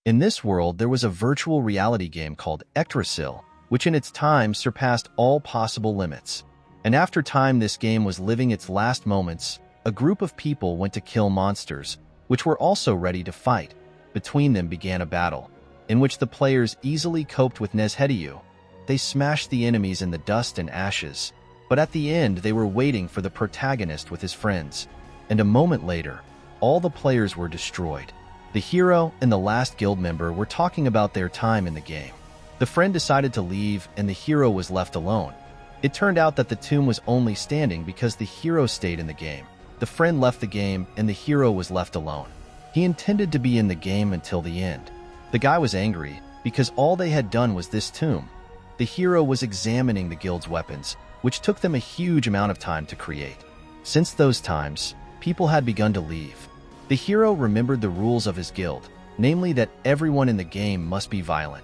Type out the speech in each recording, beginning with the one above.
In this world, there was a virtual reality game called Yggdrasil, which in its time surpassed all possible limits. And after time this game was living its last moments, a group of people went to kill monsters, which were also ready to fight. Between them began a battle, in which the players easily coped with Nezhediu. They smashed the enemies in the dust and ashes, but at the end they were waiting for the protagonist with his friends. And a moment later, all the players were destroyed. The hero and the last guild member were talking about their time in the game. The friend decided to leave and the hero was left alone. It turned out that the tomb was only standing because the hero stayed in the game. The friend left the game and the hero was left alone. He intended to be in the game until the end. The guy was angry because all they had done was this tomb. The hero was examining the guild's weapons, which took them a huge amount of time to create. Since those times, people had begun to leave. The hero remembered the rules of his guild, namely that everyone in the game must be violent.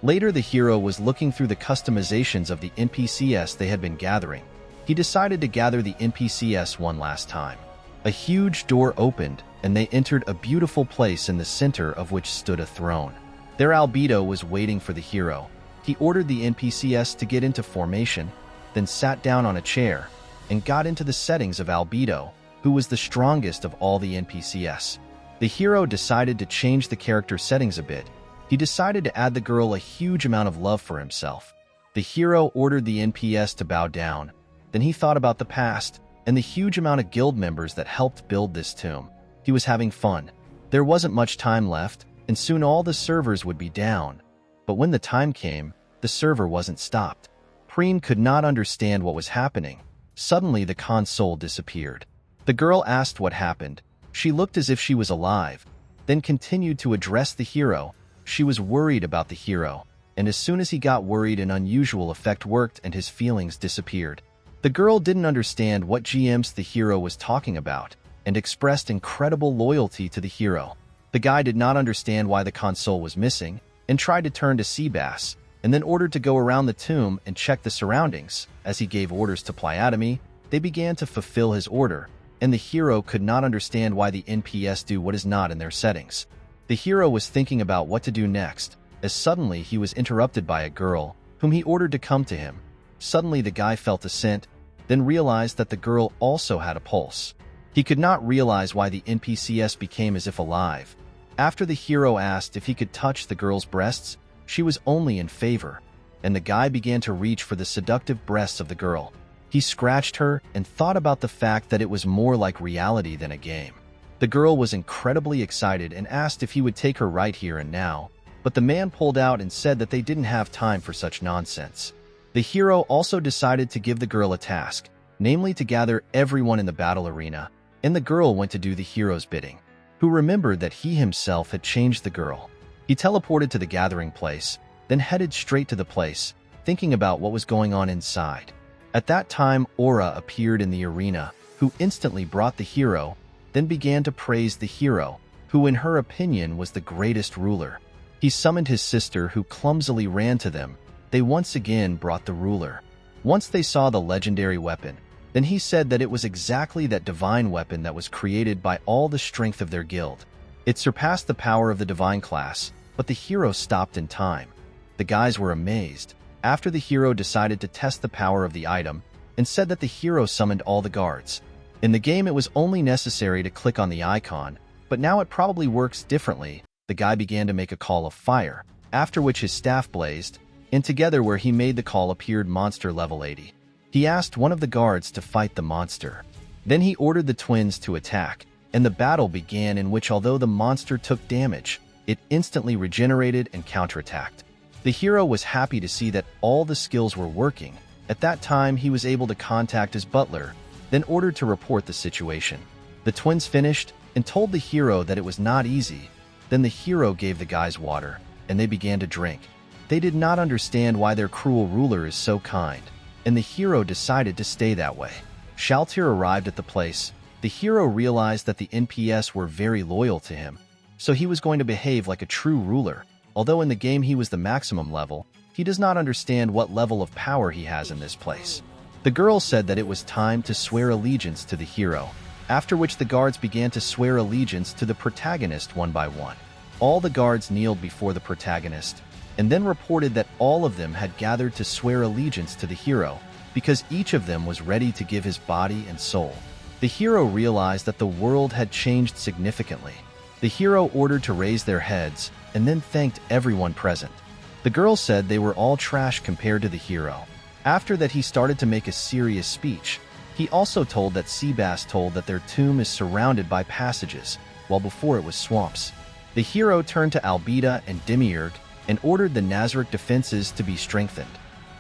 Later, the hero was looking through the customizations of the NPCs they had been gathering. He decided to gather the NPCs one last time. A huge door opened, and they entered a beautiful place in the center of which stood a throne. Their albedo was waiting for the hero. He ordered the NPCs to get into formation, then sat down on a chair, and got into the settings of albedo, who was the strongest of all the NPCs. The hero decided to change the character settings a bit. He decided to add the girl a huge amount of love for himself. The hero ordered the NPS to bow down. Then he thought about the past and the huge amount of guild members that helped build this tomb. He was having fun. There wasn't much time left, and soon all the servers would be down. But when the time came, the server wasn't stopped. Preen could not understand what was happening. Suddenly, the console disappeared. The girl asked what happened. She looked as if she was alive, then continued to address the hero. She was worried about the hero, and as soon as he got worried, an unusual effect worked and his feelings disappeared. The girl didn't understand what GMs the hero was talking about and expressed incredible loyalty to the hero. The guy did not understand why the console was missing and tried to turn to Seabass, and then ordered to go around the tomb and check the surroundings. As he gave orders to Pleiademy, they began to fulfill his order, and the hero could not understand why the NPS do what is not in their settings. The hero was thinking about what to do next, as suddenly he was interrupted by a girl, whom he ordered to come to him. Suddenly the guy felt a scent, then realized that the girl also had a pulse. He could not realize why the NPCs became as if alive. After the hero asked if he could touch the girl's breasts, she was only in favor, and the guy began to reach for the seductive breasts of the girl. He scratched her and thought about the fact that it was more like reality than a game. The girl was incredibly excited and asked if he would take her right here and now, but the man pulled out and said that they didn't have time for such nonsense. The hero also decided to give the girl a task, namely to gather everyone in the battle arena, and the girl went to do the hero's bidding, who remembered that he himself had changed the girl. He teleported to the gathering place, then headed straight to the place, thinking about what was going on inside. At that time, Aura appeared in the arena, who instantly brought the hero, then began to praise the hero, who in her opinion was the greatest ruler. He summoned his sister, who clumsily ran to them. They once again brought the ruler. Once they saw the legendary weapon, then he said that it was exactly that divine weapon that was created by all the strength of their guild. It surpassed the power of the divine class, but the hero stopped in time. The guys were amazed. After the hero decided to test the power of the item and said that the hero summoned all the guards. In the game, it was only necessary to click on the icon, but now it probably works differently. The guy began to make a call of fire, after which his staff blazed, and together where he made the call appeared monster level 80. He asked one of the guards to fight the monster. Then he ordered the twins to attack, and the battle began, in which although the monster took damage, it instantly regenerated and counterattacked. The hero was happy to see that all the skills were working. At that time, he was able to contact his butler, then ordered to report the situation. The twins finished and told the hero that it was not easy. Then the hero gave the guys water, and they began to drink. They did not understand why their cruel ruler is so kind, and the hero decided to stay that way. Shaltir arrived at the place. The hero realized that the NPS were very loyal to him, so he was going to behave like a true ruler. Although in the game he was the maximum level, he does not understand what level of power he has in this place. The girl said that it was time to swear allegiance to the hero, after which the guards began to swear allegiance to the protagonist one by one. All the guards kneeled before the protagonist, and then reported that all of them had gathered to swear allegiance to the hero, because each of them was ready to give his body and soul. The hero realized that the world had changed significantly. The hero ordered to raise their heads, and then thanked everyone present. The girl said they were all trash compared to the hero. After that, he started to make a serious speech. He also told that Seabass told that their tomb is surrounded by passages, while before it was swamps. The hero turned to Albida and Demiurge and ordered the Nazarek defenses to be strengthened.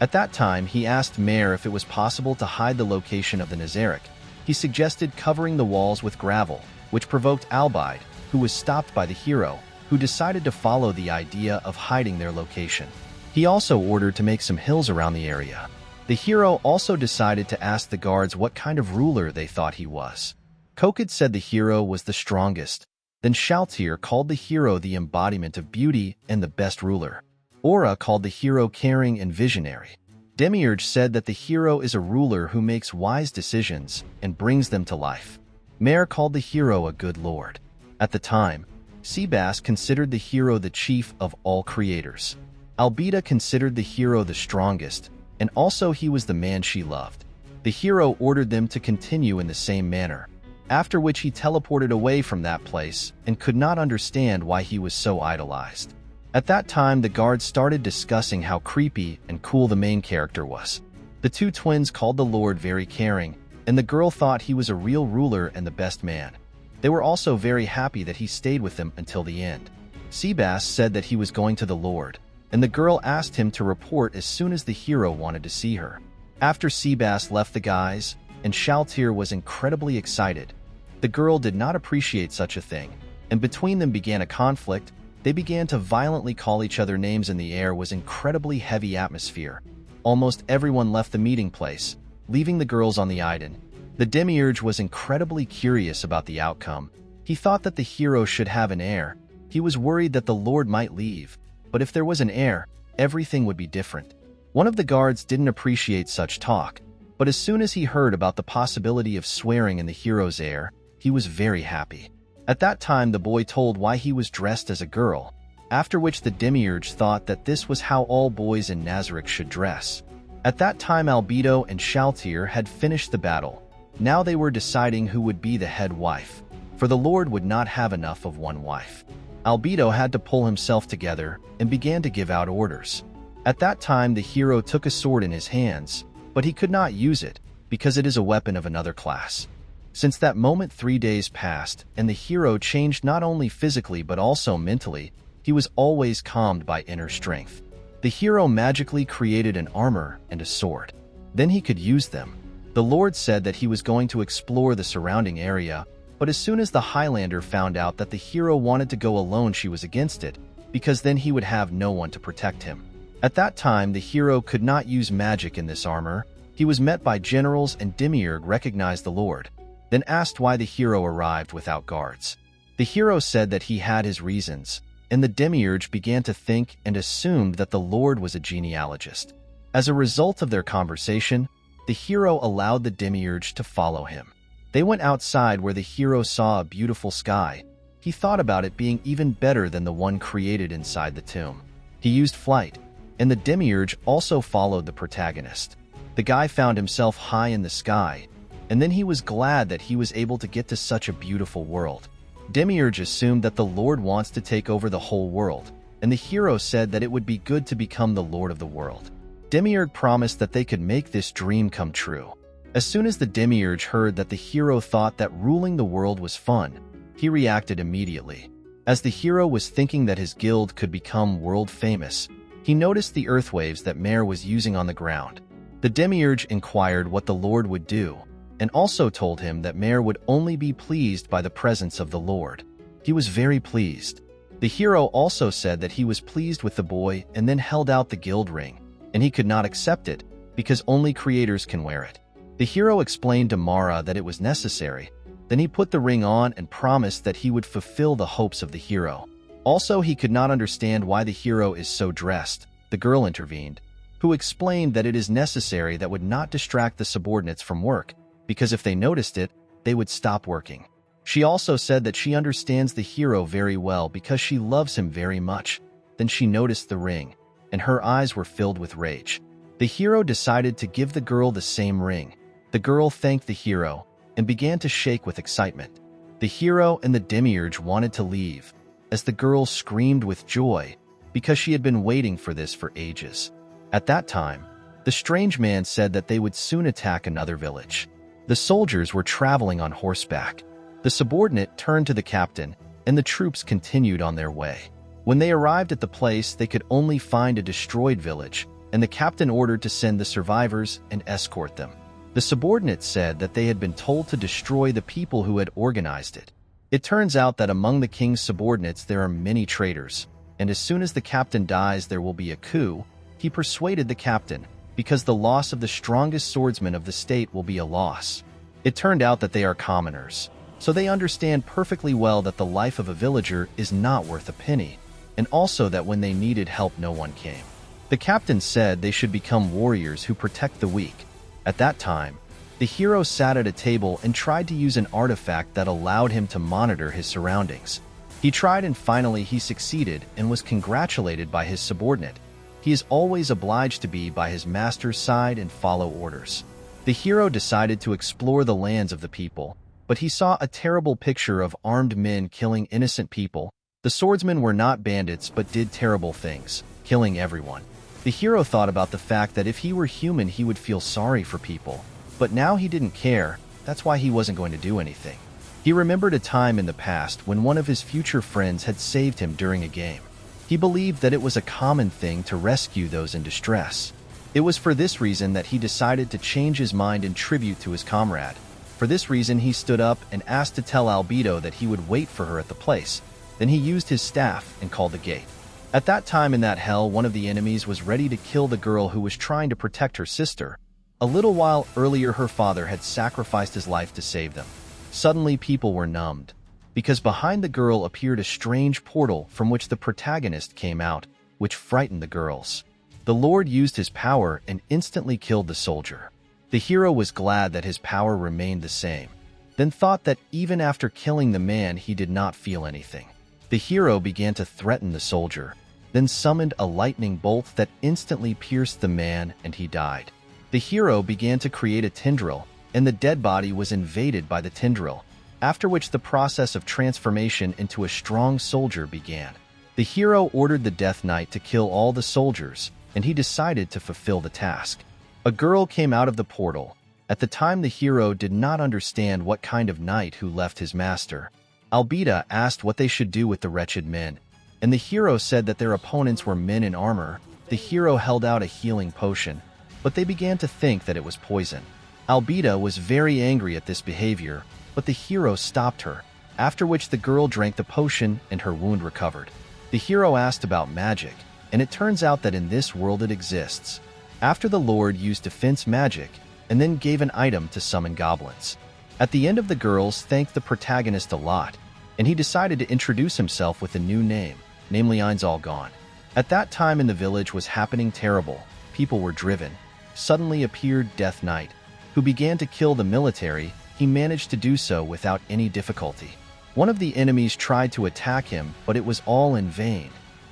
At that time, he asked Mare if it was possible to hide the location of the Nazarek. He suggested covering the walls with gravel, which provoked Albide, who was stopped by the hero, who decided to follow the idea of hiding their location. He also ordered to make some hills around the area. The hero also decided to ask the guards what kind of ruler they thought he was. Kokid said the hero was the strongest. Then Shaltir called the hero the embodiment of beauty and the best ruler. Aura called the hero caring and visionary. Demiurge said that the hero is a ruler who makes wise decisions and brings them to life. Mare called the hero a good lord. At the time, Seabass considered the hero the chief of all creators. Albida considered the hero the strongest, and also he was the man she loved. The hero ordered them to continue in the same manner, after which he teleported away from that place and could not understand why he was so idolized. At that time, the guards started discussing how creepy and cool the main character was. The two twins called the Lord very caring, and the girl thought he was a real ruler and the best man. They were also very happy that he stayed with them until the end. Seabass said that he was going to the Lord, and the girl asked him to report as soon as the hero wanted to see her. After Seabass left the guys, and Shaltir was incredibly excited, the girl did not appreciate such a thing, and between them began a conflict. They began to violently call each other names, and the air was incredibly heavy atmosphere. Almost everyone left the meeting place, leaving the girls on the island. The Demiurge was incredibly curious about the outcome. He thought that the hero should have an heir. He was worried that the Lord might leave, but if there was an heir, everything would be different. One of the guards didn't appreciate such talk, but as soon as he heard about the possibility of swearing in the hero's heir, he was very happy. At that time, the boy told why he was dressed as a girl, after which the Demiurge thought that this was how all boys in Nazarek should dress. At that time, Albedo and Shaltir had finished the battle. Now they were deciding who would be the head wife, for the Lord would not have enough of one wife. Albedo had to pull himself together and began to give out orders. At that time, the hero took a sword in his hands, but he could not use it because it is a weapon of another class. Since that moment, 3 days passed, and the hero changed not only physically but also mentally. He was always calmed by inner strength. The hero magically created an armor and a sword. Then he could use them. The Lord said that he was going to explore the surrounding area, but as soon as the Highlander found out that the hero wanted to go alone, she was against it, because then he would have no one to protect him. At that time, the hero could not use magic in this armor. He was met by generals, and Demiurge recognized the Lord, then asked why the hero arrived without guards. The hero said that he had his reasons, and the Demiurge began to think and assumed that the Lord was a genealogist. As a result of their conversation, the hero allowed the Demiurge to follow him. They went outside where the hero saw a beautiful sky. He thought about it being even better than the one created inside the tomb. He used flight, and the Demiurge also followed the protagonist. The guy found himself high in the sky, and then he was glad that he was able to get to such a beautiful world. Demiurge assumed that the Lord wants to take over the whole world, and the hero said that it would be good to become the Lord of the world. Demiurge promised that they could make this dream come true. As soon as the Demiurge heard that the hero thought that ruling the world was fun, he reacted immediately. As the hero was thinking that his guild could become world famous, he noticed the earthwaves that Mare was using on the ground. The Demiurge inquired what the Lord would do, and also told him that Mare would only be pleased by the presence of the Lord. He was very pleased. The hero also said that he was pleased with the boy and then held out the guild ring, and he could not accept it because only creators can wear it. The hero explained to Mara that it was necessary. Then he put the ring on and promised that he would fulfill the hopes of the hero. Also, he could not understand why the hero is so dressed. The girl intervened, who explained that it is necessary that would not distract the subordinates from work, because if they noticed it, they would stop working. She also said that she understands the hero very well because she loves him very much. Then she noticed the ring, and her eyes were filled with rage. The hero decided to give the girl the same ring. The girl thanked the hero and began to shake with excitement. The hero and the demiurge wanted to leave, as the girl screamed with joy because she had been waiting for this for ages. At that time, the strange man said that they would soon attack another village. The soldiers were traveling on horseback. The subordinate turned to the captain, and the troops continued on their way. When they arrived at the place, they could only find a destroyed village, and the captain ordered to send the survivors and escort them. The subordinate said that they had been told to destroy the people who had organized it. It turns out that among the king's subordinates there are many traitors, and as soon as the captain dies there will be a coup. He persuaded the captain, because the loss of the strongest swordsman of the state will be a loss. It turned out that they are commoners, so they understand perfectly well that the life of a villager is not worth a penny, and also that when they needed help no one came. The captain said they should become warriors who protect the weak. At that time, the hero sat at a table and tried to use an artifact that allowed him to monitor his surroundings. He tried and finally he succeeded and was congratulated by his subordinate. He is always obliged to be by his master's side and follow orders. The hero decided to explore the lands of the people, but he saw a terrible picture of armed men killing innocent people. The swordsmen were not bandits but did terrible things, killing everyone. The hero thought about the fact that if he were human he would feel sorry for people, but now he didn't care. That's why he wasn't going to do anything. He remembered a time in the past when one of his future friends had saved him during a game. He believed that it was a common thing to rescue those in distress. It was for this reason that he decided to change his mind in tribute to his comrade. For this reason he stood up and asked to tell Albedo that he would wait for her at the place. Then he used his staff and called the gate. At that time in that hell, one of the enemies was ready to kill the girl who was trying to protect her sister. A little while earlier her father had sacrificed his life to save them. Suddenly people were numbed, because behind the girl appeared a strange portal from which the protagonist came out, which frightened the girls. The Lord used his power and instantly killed the soldier. The hero was glad that his power remained the same, then thought that even after killing the man he did not feel anything. The hero began to threaten the soldier, then summoned a lightning bolt that instantly pierced the man and he died. The hero began to create a tendril, and the dead body was invaded by the tendril, after which the process of transformation into a strong soldier began. The hero ordered the Death Knight to kill all the soldiers, and he decided to fulfill the task. A girl came out of the portal. At the time the hero did not understand what kind of knight who left his master. Albedo asked what they should do with the wretched men, and the hero said that their opponents were men in armor. The hero held out a healing potion, but they began to think that it was poison. Albedo was very angry at this behavior, but the hero stopped her, after which the girl drank the potion and her wound recovered. The hero asked about magic, and it turns out that in this world it exists. After the Lord used defense magic, and then gave an item to summon goblins. At the end of the girls thanked the protagonist a lot, and he decided to introduce himself with a new name, namely Ein's All Gone. At that time in the village was happening terrible. People were driven. Suddenly appeared Death Knight, who began to kill the military. He managed to do so without any difficulty. One of the enemies tried to attack him, but it was all in vain.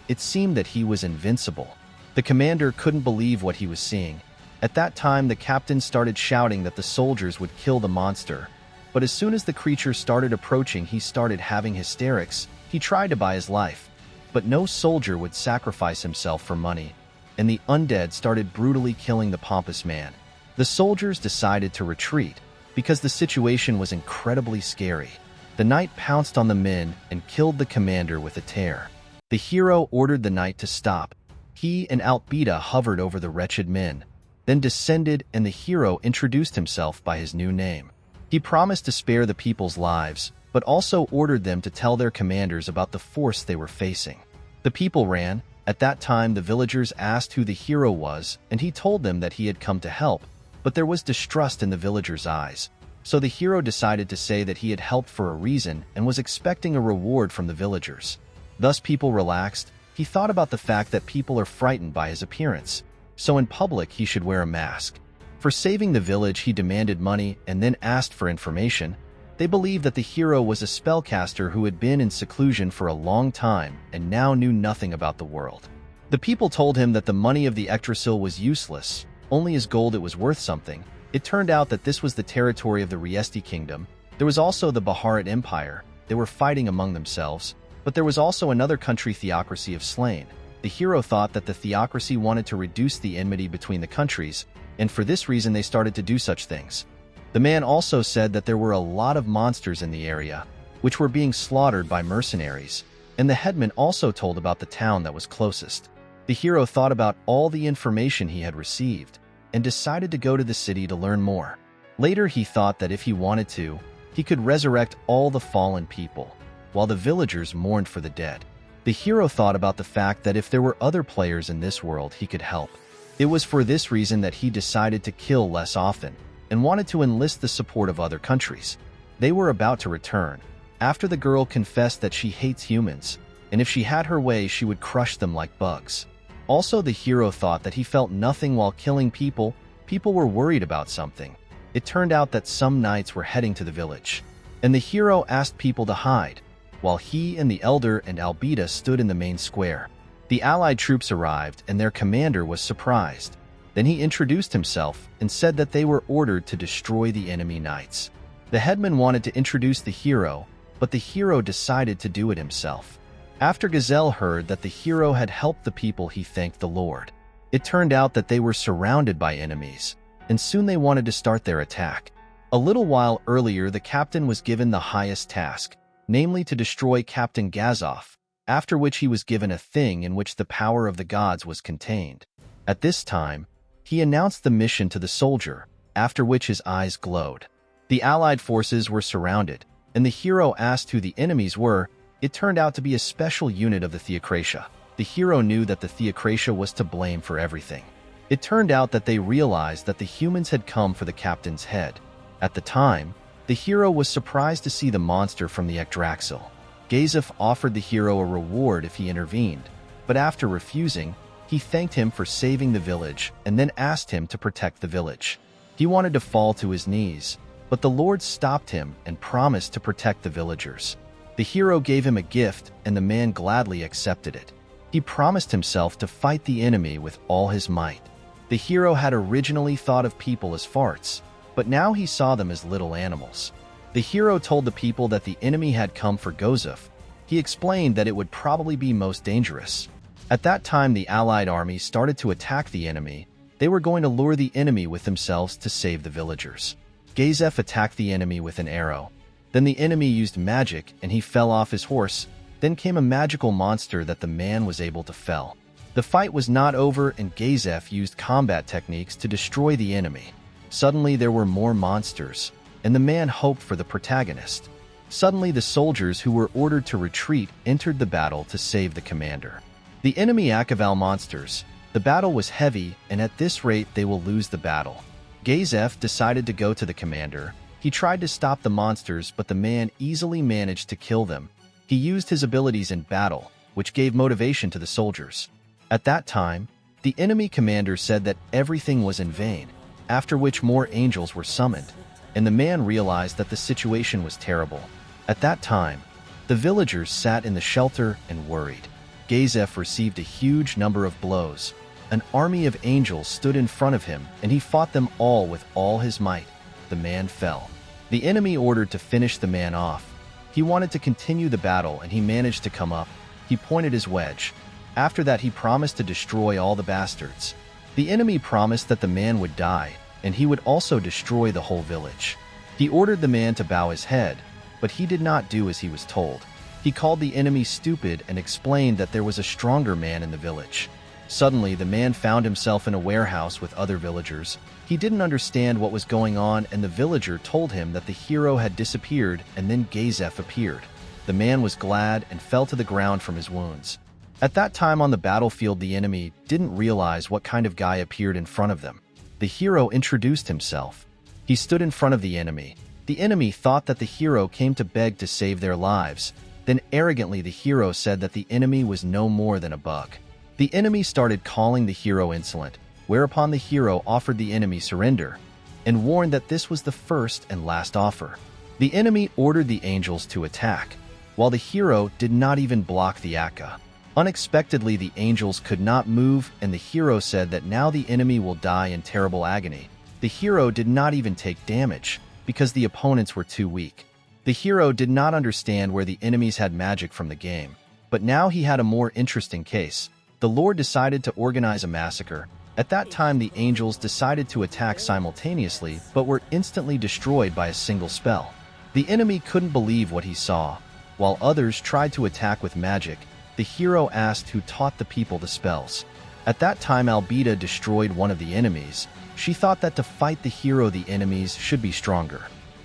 It seemed that he was invincible. The commander couldn't believe what he was seeing. At that time the captain started shouting that the soldiers would kill the monster. But as soon as the creature started approaching he started having hysterics. He tried to buy his life, but no soldier would sacrifice himself for money, and the undead started brutally killing the pompous man. The soldiers decided to retreat, because the situation was incredibly scary. The knight pounced on the men and killed the commander with a tear. The hero ordered the knight to stop. He and Albedo hovered over the wretched men, then descended, and the hero introduced himself by his new name. He promised to spare the people's lives, but also ordered them to tell their commanders about the force they were facing. The people ran. At that time the villagers asked who the hero was, and he told them that he had come to help, but there was distrust in the villagers' eyes. So the hero decided to say that he had helped for a reason and was expecting a reward from the villagers. Thus people relaxed. He thought about the fact that people are frightened by his appearance, so in public he should wear a mask. For saving the village he demanded money and then asked for information. They believed that the hero was a spellcaster who had been in seclusion for a long time and now knew nothing about the world. The people told him that the money of the Yggdrasil was useless, only as gold it was worth something. It turned out that this was the territory of the Riesti kingdom. There was also the Baharat Empire. They were fighting among themselves, but there was also another country theocracy of slain. The hero thought that the theocracy wanted to reduce the enmity between the countries, and for this reason they started to do such things. The man also said that there were a lot of monsters in the area, which were being slaughtered by mercenaries, and the headman also told about the town that was closest. The hero thought about all the information he had received, and decided to go to the city to learn more. Later he thought that if he wanted to, he could resurrect all the fallen people, while the villagers mourned for the dead. The hero thought about the fact that if there were other players in this world he could help. It was for this reason that he decided to kill less often, and wanted to enlist the support of other countries. They were about to return, after the girl confessed that she hates humans, and if she had her way she would crush them like bugs. Also, the hero thought that he felt nothing while killing people. People were worried about something. It turned out that some knights were heading to the village, and the hero asked people to hide, while he and the elder and Albita stood in the main square. The allied troops arrived, and their commander was surprised. Then he introduced himself and said that they were ordered to destroy the enemy knights. The headman wanted to introduce the hero, but the hero decided to do it himself. After Gazelle heard that the hero had helped the people, he thanked the Lord. It turned out that they were surrounded by enemies, and soon they wanted to start their attack. A little while earlier, the captain was given the highest task, namely to destroy Captain Gazoff, after which he was given a thing in which the power of the gods was contained. At this time, he announced the mission to the soldier, after which his eyes glowed. The allied forces were surrounded, and the hero asked who the enemies were. It turned out to be a special unit of the Theocratia. The hero knew that the Theocratia was to blame for everything. It turned out that they realized that the humans had come for the captain's head. At the time, the hero was surprised to see the monster from the Yggdrasil. Gazef offered the hero a reward if he intervened, but after refusing, he thanked him for saving the village and then asked him to protect the village. He wanted to fall to his knees, but the Lord stopped him and promised to protect the villagers. The hero gave him a gift, and the man gladly accepted it. He promised himself to fight the enemy with all his might. The hero had originally thought of people as farts, but now he saw them as little animals. The hero told the people that the enemy had come for Gozef. He explained that it would probably be most dangerous. At that time, the allied army started to attack the enemy. They were going to lure the enemy with themselves to save the villagers. Gazef attacked the enemy with an arrow. Then the enemy used magic and he fell off his horse. Then came a magical monster that the man was able to fell. The fight was not over, and Gazef used combat techniques to destroy the enemy. Suddenly there were more monsters, and the man hoped for the protagonist. Suddenly the soldiers who were ordered to retreat entered the battle to save the commander. The enemy Akaval monsters. The battle was heavy, and at this rate they will lose the battle. Gazef decided to go to the commander. He tried to stop the monsters, but the man easily managed to kill them. He used his abilities in battle, which gave motivation to the soldiers. At that time, the enemy commander said that everything was in vain, after which more angels were summoned, and the man realized that the situation was terrible. At that time, the villagers sat in the shelter and worried. Gazef received a huge number of blows. An army of angels stood in front of him, and he fought them all with all his might. The man fell. The enemy ordered to finish the man off. He wanted to continue the battle, and he managed to come up. He pointed his wedge. After that, he promised to destroy all the bastards. The enemy promised that the man would die, and he would also destroy the whole village. He ordered the man to bow his head, but he did not do as he was told. He called the enemy stupid and explained that there was a stronger man in the village. Suddenly, the man found himself in a warehouse with other villagers. He didn't understand what was going on, and the villager told him that the hero had disappeared, and then Gazef appeared. The man was glad and fell to the ground from his wounds. At that time on the battlefield, the enemy didn't realize what kind of guy appeared in front of them. The hero introduced himself. He stood in front of the enemy. The enemy thought that the hero came to beg to save their lives. Then arrogantly the hero said that the enemy was no more than a bug. The enemy started calling the hero insolent, whereupon the hero offered the enemy surrender and warned that this was the first and last offer. The enemy ordered the angels to attack, while the hero did not even block the akka. Unexpectedly, the angels could not move, and the hero said that now the enemy will die in terrible agony. The hero did not even take damage, because the opponents were too weak. The hero did not understand where the enemies had magic from the game, but now he had a more interesting case. The Lord decided to organize a massacre. At that time, the angels decided to attack simultaneously, but were instantly destroyed by a single spell. The enemy couldn't believe what he saw. While others tried to attack with magic, the hero asked who taught the people the spells. At that time, Albida destroyed one of the enemies. She thought that to fight the hero, the enemies should be stronger.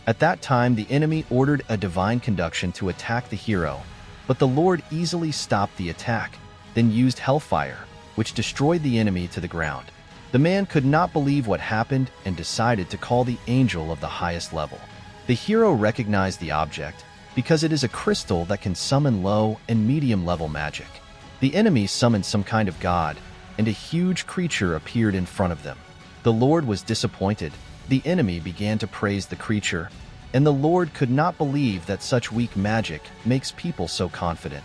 At that time, the enemy ordered a divine conduction to attack the hero, but the Lord easily stopped the attack, then used hellfire, which destroyed the enemy to the ground. The man could not believe what happened and decided to call the angel of the highest level. The hero recognized the object because it is a crystal that can summon low and medium level magic. The enemy summoned some kind of god, and a huge creature appeared in front of them. The Lord was disappointed. The enemy began to praise the creature, and the Lord could not believe that such weak magic makes people so confident.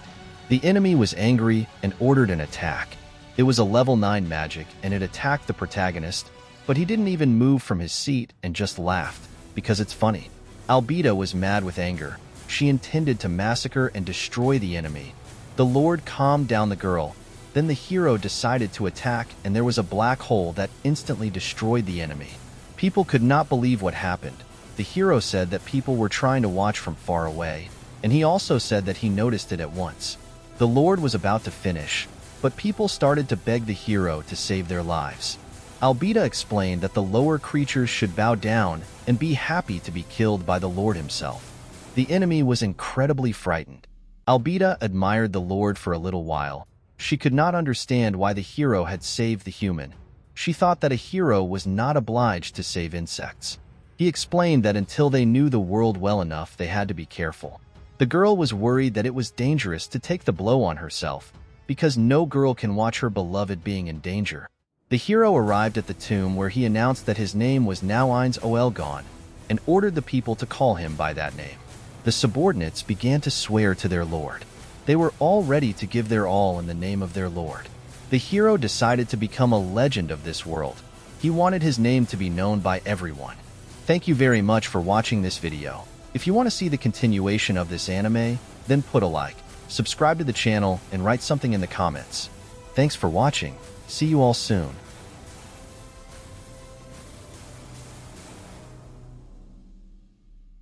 The enemy was angry and ordered an attack. It was a level 9 magic, and it attacked the protagonist, but he didn't even move from his seat and just laughed, because it's funny. Albida was mad with anger. She intended to massacre and destroy the enemy. The Lord calmed down the girl. Then the hero decided to attack, and there was a black hole that instantly destroyed the enemy. People could not believe what happened. The hero said that people were trying to watch from far away, and he also said that he noticed it at once. The Lord was about to finish, but people started to beg the hero to save their lives. Albida explained that the lower creatures should bow down and be happy to be killed by the Lord himself. The enemy was incredibly frightened. Albida admired the Lord for a little while. She could not understand why the hero had saved the human. She thought that a hero was not obliged to save insects. He explained that until they knew the world well enough, they had to be careful. The girl was worried that it was dangerous to take the blow on herself, because no girl can watch her beloved being in danger. The hero arrived at the tomb, where he announced that his name was now Ines Oelgon, and ordered the people to call him by that name. The subordinates began to swear to their lord. They were all ready to give their all in the name of their lord. The hero decided to become a legend of this world. He wanted his name to be known by everyone. Thank you very much for watching this video. If you want to see the continuation of this anime, then put a like, subscribe to the channel, and write something in the comments. Thanks for watching. See you all soon.